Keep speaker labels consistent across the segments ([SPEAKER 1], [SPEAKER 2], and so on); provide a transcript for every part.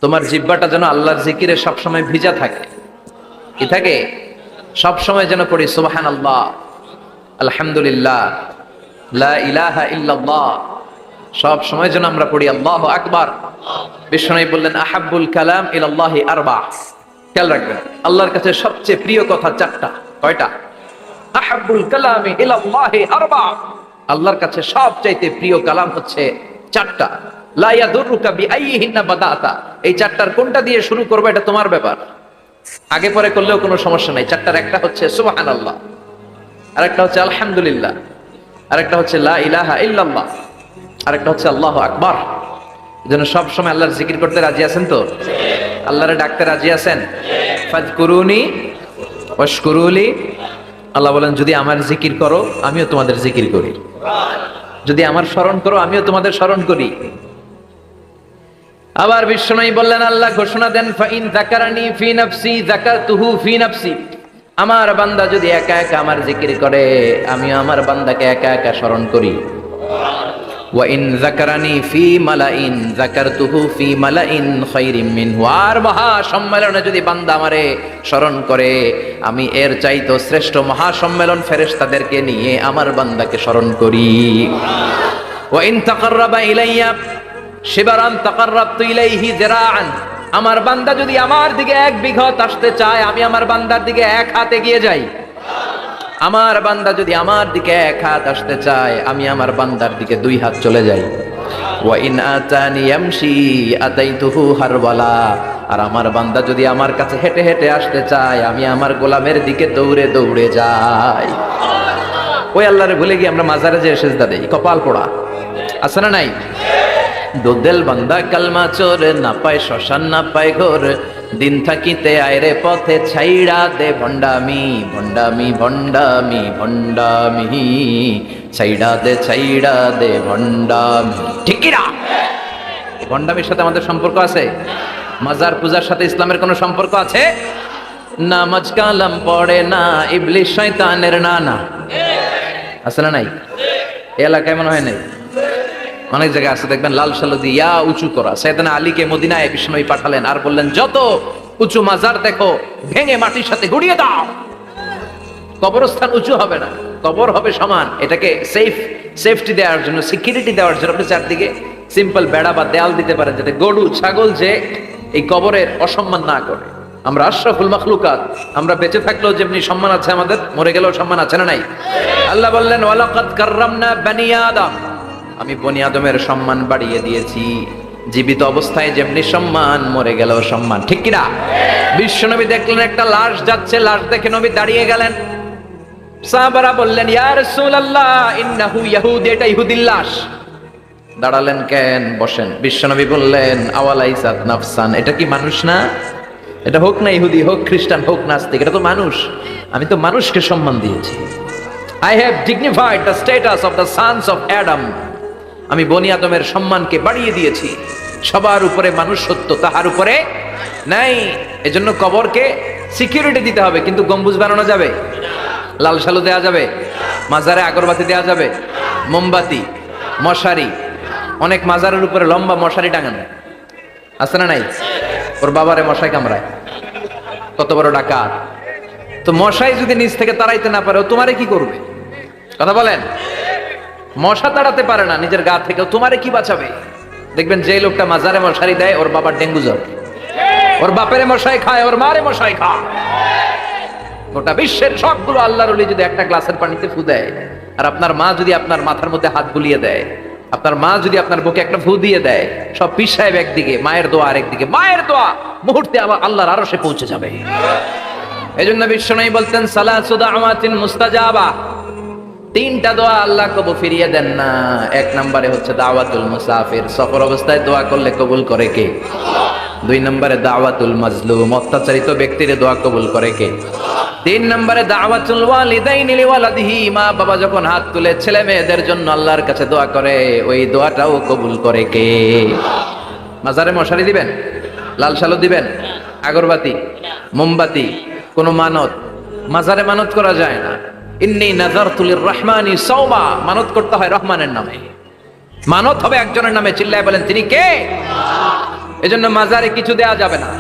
[SPEAKER 1] তোমার জিহ্বাটা যেন আল্লাহর জিকিরে সবসময় ভিজা থাকে। কি থাকে? সবসময় যেন পড়ি সুবহানাল্লাহ, আলহামদুলিল্লাহ, লা ইলাহা ইল্লাল্লাহ। সব সময় যেন আমরা পড়ি আল্লাহু আকবার। বিশ্বনবী বললেন আহাব্বুল কালাম ইলাল্লাহি আরবা। খেয়াল রাখবেন, আল্লাহর কাছে সবচেয়ে প্রিয় কথা চারটা। কয়টা? আহাব্বুল কালামি ইলাল্লাহি আরবা। আল্লাহর কাছে সবচাইতে প্রিয় কালাম হচ্ছে চারটা। লা ইয়াদুররুকা বিআইয়িহিন্না বাদাতা। এই চারটার কোনটা দিয়ে শুরু করবে এটা তোমার ব্যাপার, আগে পরে করলেও কোনো সমস্যা নাই। চারটার একটা হচ্ছে সুবহানাল্লাহ, আরেকটা হচ্ছে আলহামদুলিল্লাহ, আরেকটা হচ্ছে লা ইলাহা ইল্লাল্লাহ, আরেকটা হচ্ছে আল্লাহু আকবার। এজন্য সব সময় আল্লাহর জিকির করতে রাজি আছেন তো? আল্লাহরে ডাকতে রাজি আছেন? ফাযকুরুনি ওয়াশকুরুলি। আল্লাহ বলেন যদি আমার জিকির করো আমিও তোমাদের জিকির করি, যদি আমার স্মরণ করো আমিও তোমাদের স্মরণ করি। আবার বিশ্বনবী বললেন, আল্লাহ ঘোষণা দেন ফাইন যাকারানি ফি নাফসি যাকারতুহু ফি নাফসি। আমার বান্দা যদি একা একা আমার জিকির করে আমিও আমার বান্দাকে একা একা স্মরণ করি। ওয়া ইন যাকারানি ফি মালাইন যাকারতুহু ফি মালাইন খায়রিম মিনহু। আর মহা সম্মেলনে যদি বান্দা আমারে স্মরণ করে আমি এর চাইতো শ্রেষ্ঠ মহা সম্মেলন ফেরেশতাদেরকে নিয়ে আমার বান্দাকে স্মরণ করি। ওয়া ইন তাকাররাবা ইলাইয়া শিবরান তাকাররাবতু ইলাইহি যিরাআন। আমার বান্দা যদি আমার দিকে এক বিঘত আসতে চায় আমি আমার বান্দার দিকে এক হাত এগিয়ে যাই। আমার বান্দা যদি আমার দিকে এক হাত আসতে চায় আমি আমার বান্দার দিকে দুই হাত চলে যাই। ওয়া ইন আতানি ইয়ামশি আতাইতুহু হারওয়ালা। আর আমার বান্দা যদি আমার কাছে হেঁটে হেঁটে আসতে চায় আমি আমার গোলামের দিকে দৌড়ে দৌড়ে যাই। ওই আল্লাহরে ভুলে গিয়ে আমরা মাজারে যে সেজদা দেই, কপাল পোড়া আছে না নাই? দোদেল বান্দা কালমা চোর, না পায় শ্মশান না পায় ঘোর, দিন থাকিতে আয়রে পথে ছাইড়া দে ভণ্ডামি ভণ্ডামি ভণ্ডামি ভণ্ডামি, ছাইড়া দে ভণ্ডামি। ঠিক কি না? ভণ্ডামির সাথে আমাদের সম্পর্ক আছে? মাজার পূজার সাথে ইসলামের কোনো সম্পর্ক আছে? নামাজ কালাম পড়ে না ইবলিশ শয়তানের নানা, আছে না নাই? এলাকায় মনে হয় নাই, অনেক জায়গায় আছে দেখবেন লাল সালু দিয়া উঁচু করা। সাইয়েদনা আলীকে মদিনায় বিশ্বনবী পাঠালেন আর বললেন যত উঁচু মাজার দেখো ভেঙে মাটির সাথে গুড়িয়ে দাও। কবরস্থান উঁচু হবে না, কবর হবে সমান। এটাকে সেফটি দেওয়ার জন্য, সিকিউরিটি দেওয়ার জন্য আপনি চারদিকে সিম্পল বেড়া বা দেয়াল দিতে পারেন যাতে গরু ছাগল যে এই কবরের অসম্মান না করে। আমরা আশরাফুল মাখলুকাত, আমরা বেঁচে থাকলেও যেমনি সম্মান আছে আমাদের, মরে গেলেও সম্মান আছে না নাই? আল্লাহ বললেন ওয়ালাকাদ কাররামনা বানি আদম। আমি বনি আদমের সম্মান বাড়িয়ে দিয়েছি, জীবিত অবস্থায় যেমনি সম্মান মরে গেলেও সম্মান। ঠিক কিনা? বিশ্বনবী দেখলেন একটা লাশ যাচ্ছে, লাশ দেখে নবী দাঁড়িয়ে গেলেন। সাহাবারা বললেন ইয়া রাসূলুল্লাহ ইন্নাহু ইয়াহুদি, এটা ইহুদির লাশ। দাঁড়ালেন কেন? বসেন। বিশ্বনবী বললেন আওয়ালাইসাত নাফসান, এটা কি মানুষ না? এটা হোক না ইহুদি, হোক খ্রিস্টান, হোক নাস্তিক, এটা তো মানুষ। আমি তো মানুষকে সম্মান দিয়েছি। I have dignified the status of the sons of Adam. আমি বনি আদমের সম্মানকে বাড়িয়ে দিয়েছি। সবার উপরে মানুষ সত্য, তাহার উপরে নাই। এজন্য কবরকে সিকিউরিটি দিতে হবে, কিন্তু গম্বুজ বানানো যাবে? লাল সালু দেওয়া যাবে? মাজারে আগরবাতি দেওয়া যাবে? মোমবাতি, মশারি। অনেক মাজারের উপরে লম্বা মশারি টাঙানো আছে না নাই? ওর বাবারে মশাই কামড়ায়, কত বড় ডাকাত। তো মশাই যদি নিচ থেকে তাড়াইতে না পারে ও তোমারে কি করবে? কথা বলেন। মশা তাড়াতে পারে না নিজের গা থেকে, তোমারে কি বাঁচাবে? দেখবেন যে লোকটা মাজারে মশারি দেয় ওর বাবার ডেঙ্গু জ্বর, ওর বাপেরে মশাই খায়, ওর মারে মশাই খায়। গোটা বিশ্বের সবগুলো আল্লাহর ওলি যদি একটা গ্লাসের পানিতে ফু দেয়, আর আপনার মা যদি আপনার মাথার মধ্যে হাত বুলিয়ে দেয়, আপনার মা যদি আপনার বুকে একটা ফু দিয়ে দেয়, সব পীর সাহেব একদিকে, মায়ের দোয়া আরেকদিকে, মায়ের দোয়া মুহূর্তে আবার আল্লাহর আরশে পৌঁছে যাবে। এজন্য বিশ্বনবী বলতেন সালাসু দাওয়াতিন মুস্তাজাবা, তিনটা দোয়া আল্লাহ কবুল ফিরিয়ে দেন না। এক নম্বরে হচ্ছে দাওয়াতুল মুসাফির, সফর অবস্থায় দোয়া করলে কবুল করে কে? দুই নম্বরে দাওয়াতুল মাজলুম, অত্যাচারিত ব্যক্তির দোয়া কবুল করে কে? তিন নম্বরে দাওয়াতুল ওয়ালিদাইনি লিওয়ালাদিহি, মা বাবা যখন হাত তুলে ছেলে মেয়েদের জন্য আল্লাহর কাছে দোয়া করে ওই দোয়াটাও কবুল করে কে? মাজারে মশারি দিবেন? লাল সালু দিবেন? আগরবাতি, মোমবাতি? কোন মানত মাজারে মানত করা যায় না। ইন্নী নাযারতু লিররহমানি সাওমা, মানত করতে হয় রহমানের নামে। মানত হবে একজনের নামে। চিল্লায় বলেন তিনি কে? এজন্য মাজারে কিছু দেয়া যাবে না।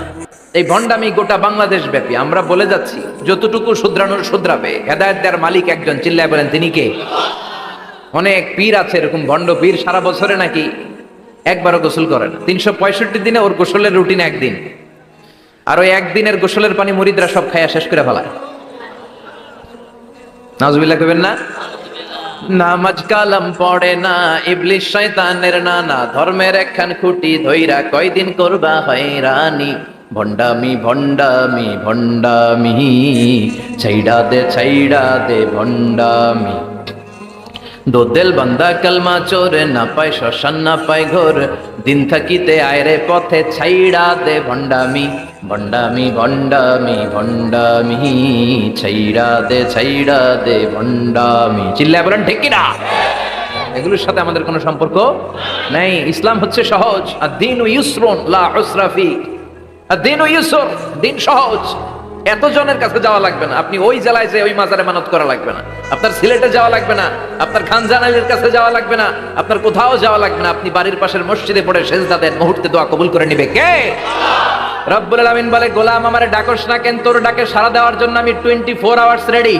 [SPEAKER 1] এই ভণ্ডামি গোটা বাংলাদেশ ব্যাপী। আমরা বলে যাচ্ছি যতটুকু শুধরানোর শুধরাবে। হেদায়েত দেওয়ার মালিক একজন, চিল্লায় বলেন তিনি কে? অনেক পীর আছে এরকম ভণ্ড পীর, সারা বছরে নাকি একবারও গোসল করে না, 365 দিনে ওর গোসলের রুটিন একদিন, আর ওই একদিনের গোসলের পানি মুরিদরা সব খাইয়া শেষ করে ফেলায়। নাউজুবিল্লাহ কইবেন না? নামাজ কালাম পড়ে না, ইবলিশ শয়তানের নানা, ধর্মের একখান খুঁটি ধইরা কয়দিন করবা হয়রানি। ভণ্ডামি ভণ্ডামি ভণ্ডামি, ছাইড়া দে ভণ্ডামি। দোদেল বান্দা কালমা চোর, না পায় শ্মশান না পায় ঘোর, দিন থাকিতে আয়রে পথে ছাইড়া দে ভণ্ডামি। ভণ্ডামি ভণ্ডামি ভণ্ডামি, ছাইড়া দে ভণ্ডামি। চিল্লায় বলেন ঠিক কিনা? এগুলোর সাথে আমাদের কোনো সম্পর্ক নেই। ইসলাম হচ্ছে সহজ। আদ-দীনু ইউসরুন লা উসরা ফি। আদ-দীনু ইউসর, দিন সহজ। এত জনের কাছে যাওয়া লাগবে না, আপনি ওই জেলায় যে ওই মাজারে মানত করা লাগবে না, আপনার সিলেটে যাওয়া লাগবে না, আপনার খানজানালির কাছে যাওয়া লাগবে না, আপনার কোথাও যাওয়া লাগবে না। আপনি বাড়ির পাশের মসজিদে পড়ে সেজদা দেন, মুহূর্তে দোয়া কবুল করে নিবে কে? রব্বুল আলামিন বলে, গোলাম আমারে ডাকস না কেন? তোর ডাকে সাড়া দেওয়ার জন্য আমি 24 আওয়ার্স রেডি।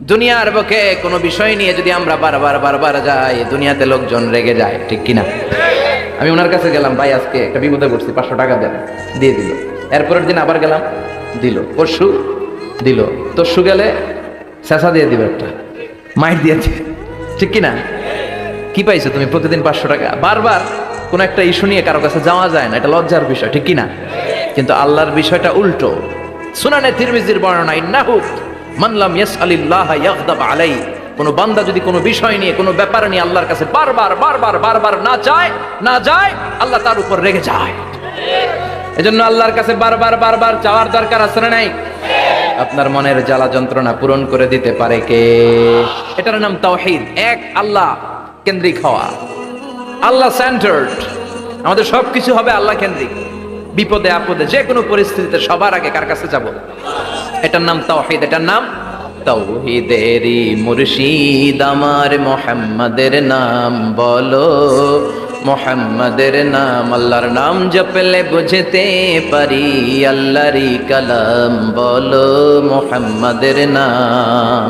[SPEAKER 1] দুনিয়ার বুকে কোনো বিষয় নিয়ে যদি আমরা বারবার যাই, দুনিয়াতে লোকজন রেগে যায়, ঠিক কিনা? আমি ওনার কাছে গেলাম, ভাই আজকে একটা বিপদে পড়ছি, 500 টাকা দেন, দিয়ে দিল। এরপরের দিন আবার গেলাম, দিল। পরশু দিল, তরশু গেলে শেষা দিয়ে দিল, একটা মাইট দিয়ে দিল, ঠিক কিনা? কি পাইছো তুমি? প্রতিদিন 500 টাকা। বারবার কোন একটা ইস্যু নিয়ে কারো কাছে যাওয়া যায় না, এটা লজ্জার বিষয়, ঠিক কিনা? কিন্তু আল্লাহর বিষয়টা উল্টো। সুনানে তিরমিজির বর্ণনা, ইন্নাহু মান লাম ইয়াসআলিল্লাহ ইয়াগদাব আলাই। কোন বান্দা যদি কোনো বিষয় নিয়ে, কোনো ব্যাপার নিয়ে আল্লাহর কাছে বারবার না যায়, আল্লাহ তার উপর রেগে যায়। এজন্য আল্লাহর কাছে বারবার চাওয়ার দরকার আছে না নাই? আপনার মনের জ্বালা যন্ত্রণা পূরণ করে দিতে পারে কে? এটার নাম তাওহীদ। এক আল্লাহ কেন্দ্রিক হওয়া, আল্লাহ সেন্টার্ড। আমাদের সবকিছু হবে আল্লাহ কেন্দ্রিক। বিপদে আপদে যে কোনো পরিস্থিতিতে সবার আগে কার কাছে যাব? এটার নাম তাওহীদ। এটার নাম তাওহীদেরই মুর্শিদ আমার মুহাম্মাদের নাম বলো। মুহাম্মাদের নাম, আল্লাহর নাম জপলে বুঝতে পারি আল্লাহরই কালাম বলো। মুহাম্মাদের নাম,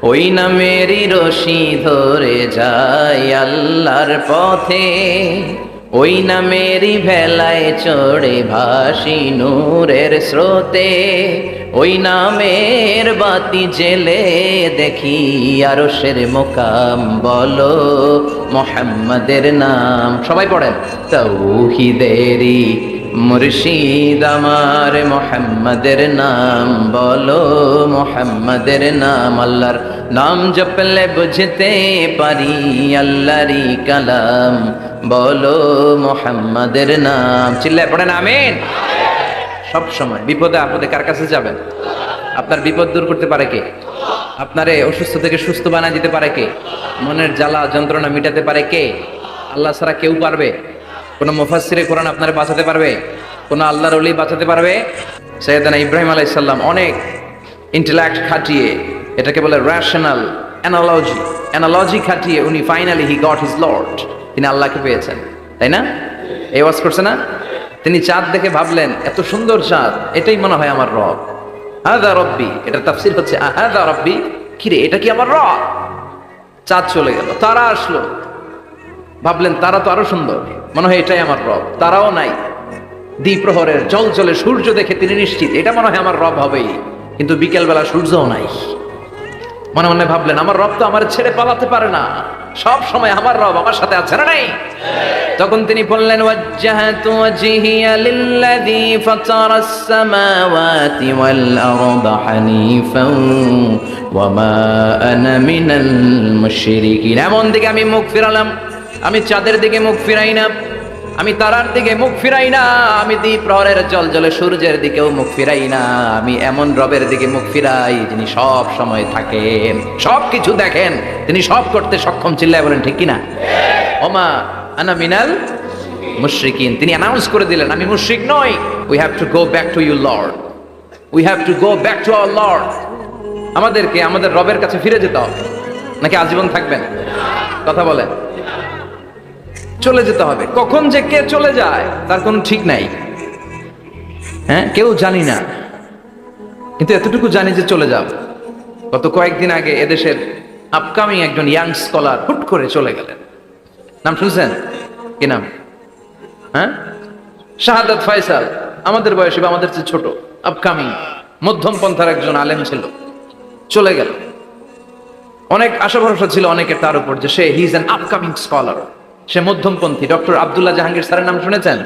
[SPEAKER 1] ওই নামেরই রশি ধরে যায় আল্লাহর পথে, ওই নামেরই ভেলায় চড়ে ভাসি নূরের স্রোতে, ওই নামের বাতি জেলে দেখি আরশের মুকাম বলো। মুহাম্মাদের নাম, সবাই পড়েন। তাওহীদেরই মুর্শিদ আমার মুহাম্মাদের নাম বলো। মুহাম্মাদের নাম, আল্লাহর নাম জপলে বুঝতে পারি আল্লাহরই কালাম বলো। মুহাম্মাদের নাম, চিল্লায় পড়েন আমিন। সব সময় বিপদে আপদে কার কাছে যাবেন? আপনার বিপদ দূর করতে পারে কে? আপনারে অসুস্থ থেকে সুস্থ বানায় দিতে পারে কে? মনের জ্বালা যন্ত্রণা মিটাতে পারে কে? আল্লাহ ছাড়া কেউ পারবে? কোন মুফাসসিরে কোরআন আপনারে বাঁচাতে পারবে? কোন আল্লাহর ওলি বাঁচাতে পারবে? সাইয়েদনা ইব্রাহিম আলাইহিস সালাম অনেক ইন্টেলেক্ট খাটিয়ে, এটাকে বলে রেশনাল অ্যানালজি খাটিয়ে উনি finally he got his Lord, তিনি আল্লাহকে পেয়েছেন, তাই না? এই ওয়াজ করছে না? তিনি চাঁদ দেখে ভাবলেন, এত সুন্দর চাঁদ, এটাই মনে হয় আমার রব। হাযা রব্বি, এটা তাফসীর হচ্ছে হাযা রব্বি, কি রে এটা কি আমার রব? চাঁদ চলে গেল, তারা আসলো, ভাবলেন তারা তো আরো সুন্দর, মনে হয় এটাই আমার রব। তারাও নাই, দ্বিপ্রহরের জলজলে সূর্য দেখে তিনি নিশ্চিত এটা মনে হয় আমার রব হবেই। কিন্তু বিকেল বেলা সূর্যও নাই। মনে মনে ভাবলেন, আমার রব তো আমার ছেড়ে পালাতে পারে না, সব সময় আমার রব আমার সাথে আছে না নাই? তখন তিনি বললেন, ওয়াজ্জাহাতু ওয়াজহিয়া লিল্লাযী ফাতারাস সামাওয়াতি ওয়াল আরদা হানিফান ওয়া মা আনা মিনাল মুশরিকিন। এমন দিকে আমি মুখ ফিরালাম, আমি চাঁদের দিকে মুখ ফিরাই না, আমি তারার দিকে মুখ ফিরাই না, আমি দ্বিপ্রহরের জলজলে সূর্যের দিকেও মুখ ফিরাই না। আমি এমন রবের দিকে মুখ ফিরাই যিনি সব সময় থাকেন, সব কিছু দেখেন, তিনি সব করতে সক্ষম। চিল্লায় বলেন ঠিক কিনা? ওমা আনা মিনাল মুশরিকিন, তিনি অ্যানাউন্স করে দিলেন, আমি মুশরিক নই। We have to go back to you lord, we have to go back to our lord. আমাদেরকে আমাদের রবের কাছে ফিরে যেতে হবে, নাকি আজীবন থাকবেন? কথা বলেন। চলে যেতে হবে। কখন যে কে চলে যায় তার কোনো ঠিক নাই। হ্যাঁ, কেউ জানি না, কিন্তু এতটুকু জানি যে চলে যাব। গত কয়েকদিন আগে এদেশের আপকামিং একজন ইয়াং স্কলার হুট করে চলে গেলেন। নাম শুনছেন? কি নাম? হ্যাঁ, শাহাদাত ফয়সাল। আমাদের বয়সী বা আমাদের চেয়ে ছোট, আপকামিং মধ্যম পন্থার একজন আলেম ছিল, চলে গেল। অনেক আশা ভরসা ছিল অনেকের তার উপর যে he is an upcoming scholar, সে মধ্যমপন্থী। ডক্টর আব্দুল্লাহ জাহাঙ্গীর স্যারের নাম শুনেছেন?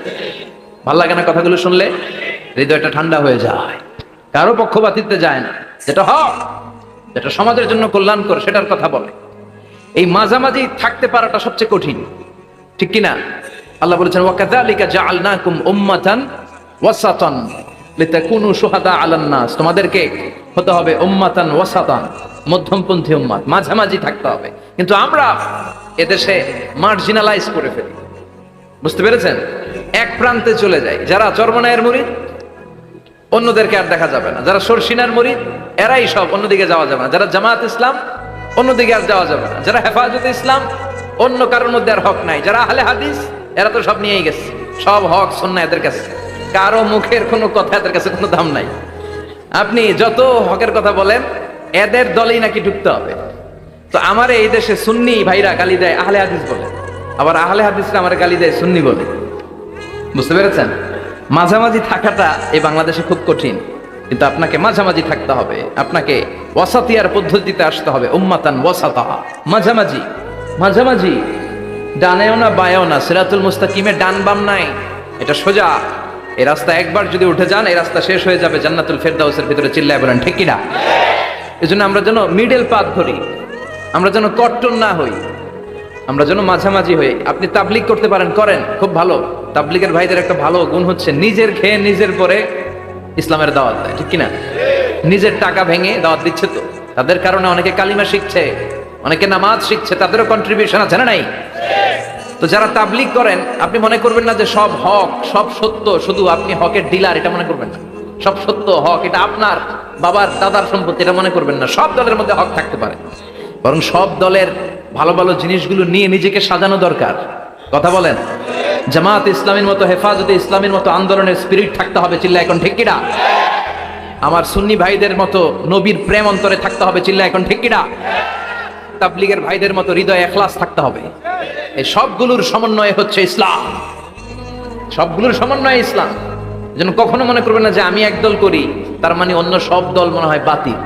[SPEAKER 1] ভাল লাগে না কথাগুলো শুনলে? হৃদয়টা ঠান্ডা হয়ে যায়। কারো পক্ষপাতিত্বে যায় না, যেটা হক, যেটা সমাজের জন্য কল্যাণকর সেটার কথা বলে। এই মাঝামাঝি থাকতে পারাটা সবচেয়ে কঠিন, ঠিক কিনা? আল্লাহ বলেছেন ওয়াকাযালিকা জাআলনাকুম উম্মাতান ওয়াসাতান লিতাকুনু শুহাদা আলান নাস। তোমাদেরকে হতে হবে উম্মাতান ওয়াসাতান, মধ্যমপন্থী উম্মাত, মাঝামাঝি থাকতে হবে। কিন্তু আমরা এদেশে মার্জিনালাইজ করে ফেলি, বুঝতে পেরেছেন? এক প্রান্তে চলে যায়। যারা চরমনায়ের মুরিদ অন্যদেরকে আর দেখা যাবে না, যারা সরসিনার মুরিদ এরাই সব, অন্যদিকে যাওয়া যাবে না। যারা জামাত ইসলাম অন্যদিকে আর যাওয়া যাবে না। যারা হেফাজতে ইসলাম অন্য কারোর মধ্যে আর হক নাই। যারা আহলে হাদিস এরা তো সব নিয়েই গেছে, সব হক সুন্নাহ এদের কাছে, কারো মুখের কোনো কথা এদের কাছে কোনো দাম নাই। আপনি যত হকের কথা বলেন এদের দলেই নাকি ঢুকতে হবে। তো আমার এই দেশে সুন্নি ভাইরা গালি দেয় আহলে হাদিস বলে, আবার আহলে হাদিসরা আমার গালি দেয় সুন্নি বলে, বুঝতে পেরেছেন? মাঝামাঝি থাকাটা এই বাংলাদেশে খুব কঠিন, কিন্তু আপনাকে মাঝামাঝি থাকতে হবে। আপনাকে ওয়াসাতিয়ার পদ্ধতিতে আসতে হবে, উম্মাতান ওয়াসাতা, মাঝামাঝি। মাঝামাঝি ডানেও না বায়েও না, সিরাতুল মুস্তাকিমে ডান বাম নাই, এটা সোজা। এই রাস্তা একবার যদি উঠে যান এই রাস্তা শেষ হয়ে যাবে জান্নাতুল ফেরদাউসের ভিতরে। চিল্লায় বলেন ঠিক কিনা? এজন্য আমরা যেন মিডল পাথ ধরি, আমরা যেন কট্টর না হই, আমরা যেন মাঝামাঝি হই। আপনি তাবলিগ করতে পারেন, করেন, খুব ভালো। তাবলিগের ভাইদের একটা ভালো গুণ হচ্ছে নিজের খেয়ে নিজের পরে ইসলামের দাওয়াত দেয়, ঠিক কিনা? নিজের টাকা ভেঙে দাওয়াত দিচ্ছে, তো তাদের কারণে অনেকে কালিমা শিখছে, অনেকে নামাজ শিখছে, তাদেরও কন্ট্রিবিউশন আছে না নাই? তো যারা তাবলিগ করেন আপনি মনে করবেন না যে সব হক সব সত্য, শুধু আপনি হকের ডিলার এটা মনে করবেন না। সব সত্য হক এটা আপনার বাবার দাদার সম্পত্তি এটা মনে করবেন না। সব দলের মধ্যে হক থাকতে পারে, বরং সব দলের ভালো ভালো জিনিসগুলো নিয়ে নিজেকে সাজানো দরকার। কথা বলেন? জামাত ইসলামের মতো, হেফাজতে ইসলামের মতো আন্দোলনের স্পিরিট থাকতে হবে, চিল্লা এখন ঠিক কিনা? আমার সুন্নি ভাইদের মতো নবীর প্রেম অন্তরে থাকতে হবে, চিল্লা এখন ঠিক কিনা? তাবলিগের ভাইদের মতো হৃদয়ে ইখলাস থাকতে হবে। এই সবগুলোর সমন্বয় হচ্ছে ইসলাম, সবগুলোর সমন্বয় ইসলাম। যেন কখনো মনে করবেন না যে আমি একদল করি তার মানে অন্য সব দল মনে হয় বাতিল।